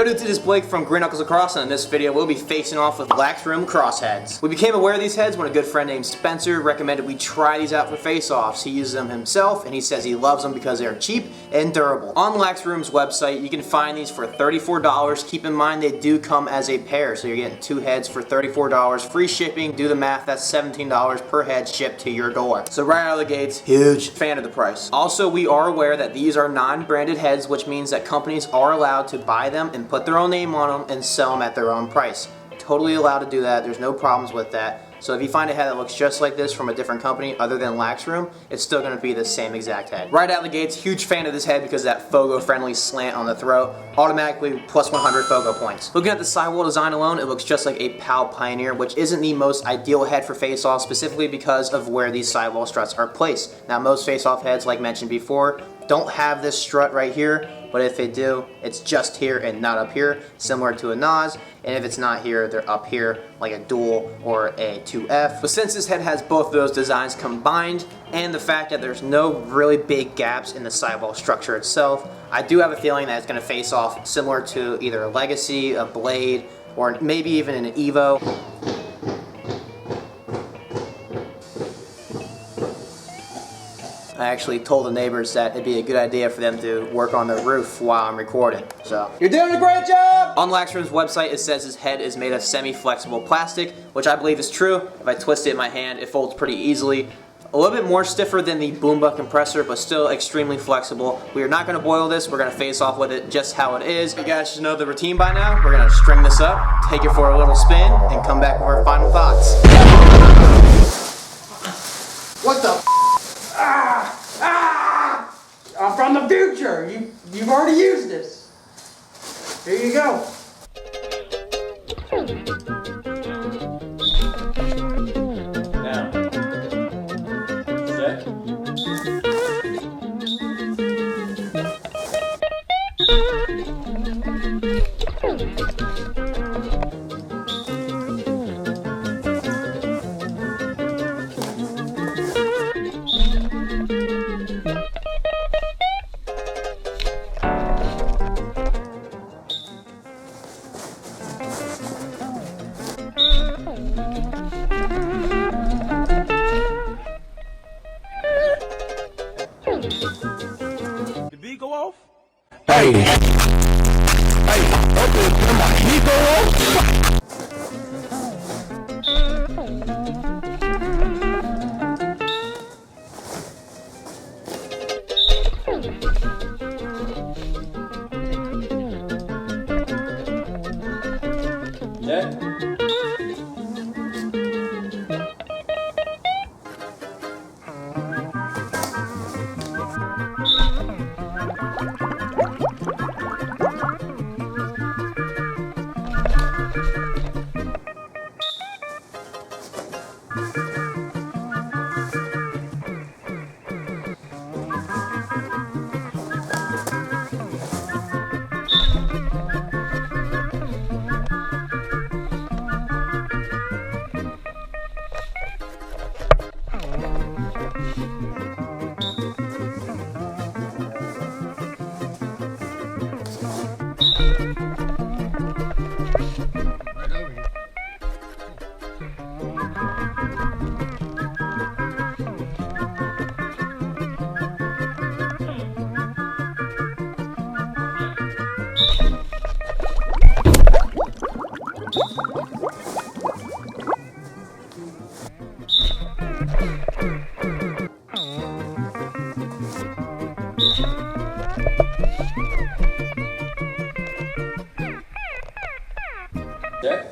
Yo dudes, it is Blake from Green Knuckles Lacrosse, and in this video we'll be facing off with Lax Room crossheads. We became aware of these heads when a good friend named Spencer recommended we try these out for face-offs. He uses them himself and he says he loves them because they're cheap and durable. On Lax Room's website you can find these for $34. Keep in mind they do come as a pair, so you're getting two heads for $34. Free shipping, do the math, that's $17 per head shipped to your door. So right out of the gates, huge fan of the price. Also, we are aware that these are non-branded heads, which means that companies are allowed to buy them and put their own name on them and sell them at their own price. Totally allowed to do that. There's no problems with that. So if you find a head that looks just like this from a different company other than Lax Room, it's still going to be the same exact head. Right out of the gates, huge fan of this head because of that Fogo-friendly slant on the throat. Automatically plus 100 Fogo points. Looking at the sidewall design alone, it looks just like a PAL Pioneer, which isn't the most ideal head for face-off, specifically because of where these sidewall struts are placed. Now most face-off heads, like mentioned before, don't have this strut right here, but if they do, it's just here and not up here, similar to a Nas, and if it's not here, they're up here, like a dual or a 2F. But since this head has both of those designs combined, and the fact that there's no really big gaps in the sidewall structure itself, I do have a feeling that it's going to face off similar to either a Legacy, a Blade, or maybe even an Evo. I actually told the neighbors that it'd be a good idea for them to work on the roof while I'm recording. So, you're doing a great job! On Lax Room's website, it says his head is made of semi-flexible plastic, which I believe is true. If I twist it in my hand, it folds pretty easily. A little bit more stiffer than the Boomba compressor, but still extremely flexible. We are not going to boil this. We're going to face off with it just how it is. You guys should know the routine by now. We're going to string this up, take it for a little spin, and come back with our final thoughts. What the I'm from the future. You've already used this. Here you go. Now, set. The beat go off? Hey, okay, can my heat go off? Set. Set.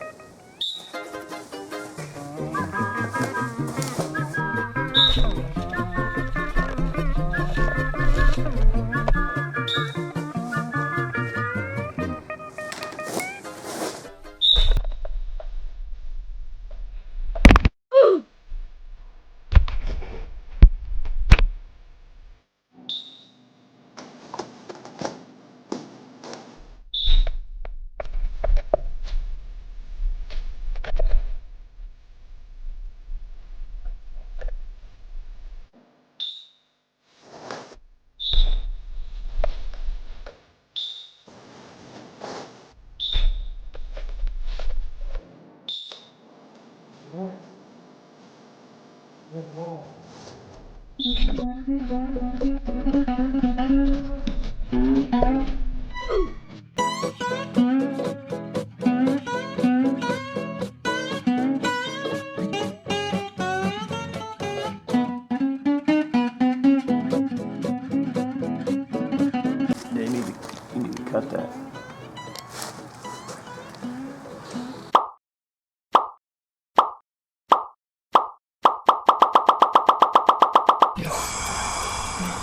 Yeah, you need to cut that.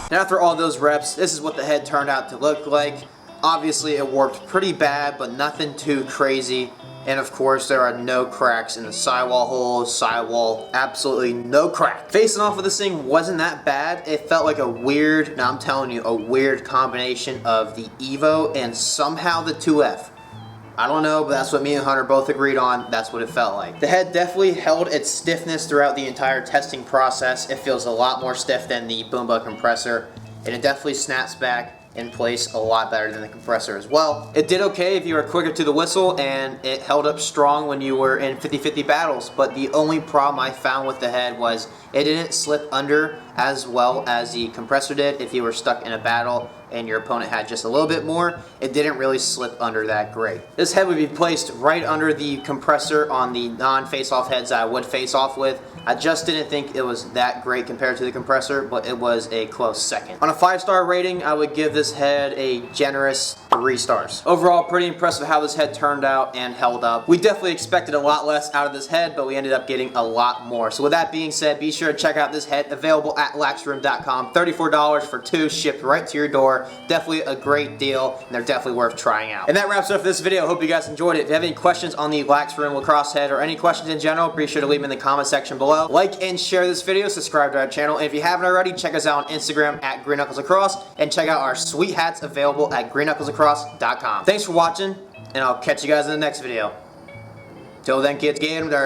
And after all those reps, this is what the head turned out to look like. Obviously it warped pretty bad, but nothing too crazy. And of course there are no cracks in the sidewall holes, sidewall, absolutely no crack. Facing off with this thing wasn't that bad. It felt like a weird, now I'm telling you, a weird combination of the Evo and somehow the 2F. I don't know, but that's what me and Hunter both agreed on. That's what it felt like. The head definitely held its stiffness throughout the entire testing process. It feels a lot more stiff than the Boomba compressor, and it definitely snaps back in place a lot better than the compressor as well. It did okay if you were quicker to the whistle, and it held up strong when you were in 50-50 battles, but the only problem I found with the head was it didn't slip under as well as the compressor did. If you were stuck in a battle and your opponent had just a little bit more, it didn't really slip under that great. This head would be placed right under the compressor on the non-face-off heads I would face off with. I just didn't think it was that great compared to the compressor, but it was a close second. On a 5-star rating, I would give this head a generous 3 stars. Overall, pretty impressed with how this head turned out and held up. We definitely expected a lot less out of this head, but we ended up getting a lot more. So with that being said, be sure to check out this head, available at laxroom.com. $34 for 2, shipped right to your door. Definitely a great deal, and they're definitely worth trying out. And that wraps up this video. I hope you guys enjoyed it. If you have any questions on the Lax Room lacrosse head or any questions in general, be sure to leave them in the comment section below. Like and share this video, subscribe to our channel, and if you haven't already, check us out on Instagram at Green Knuckles Lacrosse, and check out our sweet hats available at greenknucklesLacrosse.com. Thanks for watching, and I'll catch you guys in the next video. Till then, kids, get 'em dirty.